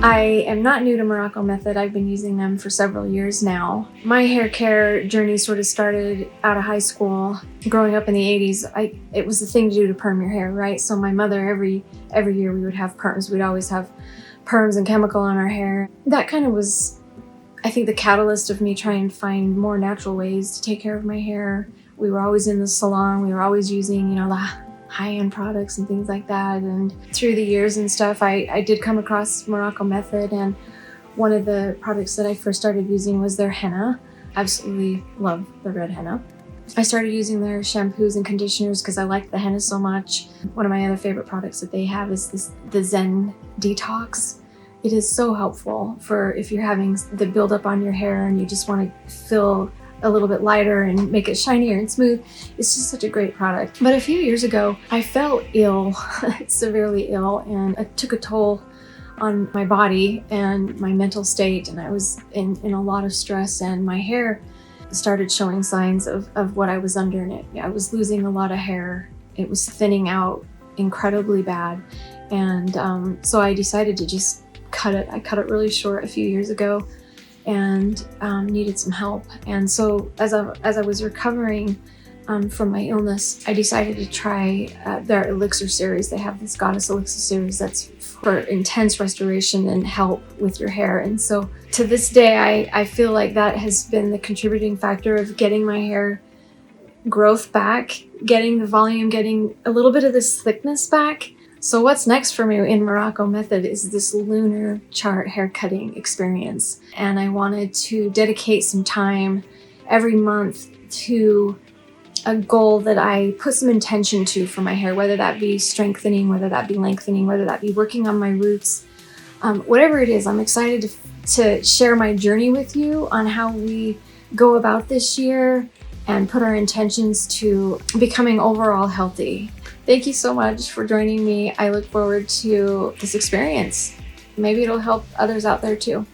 I am not new to Morrocco Method. I've been using them for several years now. My hair care journey sort of started out of high school. Growing up in the 80s, it was the thing to do to perm your hair, right? So my mother, every year we would have perms. We'd always have perms and chemical on our hair. That kind of was, I think, the catalyst of me trying to find more natural ways to take care of my hair. We were always in the salon. We were always using, the high-end products and things like that. And through the years and stuff, I did come across Morrocco Method, and one of the products that I first started using was their henna. Absolutely love the red henna. I started using their shampoos and conditioners because I liked the henna so much. One of my other favorite products that they have is the Zen Detox. It is so helpful for if you're having the buildup on your hair and you just want to feel a little bit lighter and make it shinier and smooth. It's just such a great product. But a few years ago, I felt ill, severely ill, and it took a toll on my body and my mental state, and I was in a lot of stress, and my hair started showing signs of what I was under, and I was losing a lot of hair. It was thinning out incredibly bad, and so I decided to just cut it. I cut it really short a few years ago, and needed some help. And so as I was recovering from my illness, I decided to try their Elixir series. They have this Goddess Elixir series that's for intense restoration and help with your hair. And so to this day, I feel like that has been the contributing factor of getting my hair growth back, getting the volume, getting a little bit of this thickness back. So what's next for me in Morrocco Method is this lunar chart haircutting experience. And I wanted to dedicate some time every month to a goal that I put some intention to for my hair, whether that be strengthening, whether that be lengthening, whether that be working on my roots, whatever it is. I'm excited to share my journey with you on how we go about this year and put our intentions to becoming overall healthy. Thank you so much for joining me. I look forward to this experience. Maybe it'll help others out there too.